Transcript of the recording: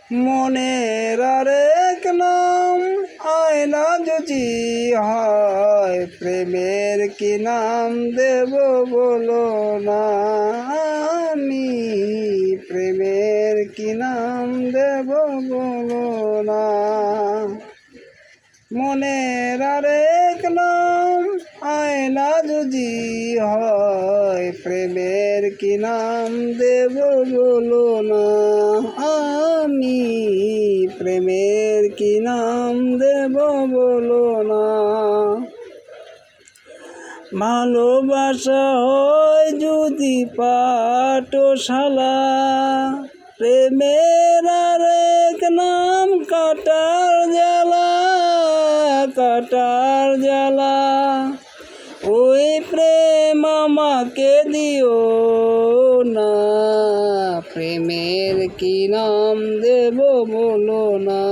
মনের আরেক নাম আয়না যদি হয়, প্রেমের কি নাম দেব বলো না। আমি প্রেমের কি নাম দেব বলো না। মনের আরেক নাম আয়না যদি হয়, প্রেমের কি নাম দেব বলো না। আমি প্রেমের কি নাম দেব বলো না। ভালোবাসা হয় যদি পাঠশালা, প্রেমের আরেক নাম কাটার জ্বালা, কাটার জ্বালা। ওই প্রেম আমাকে দিও না, প্রেমের কি নাম দেব বলো না।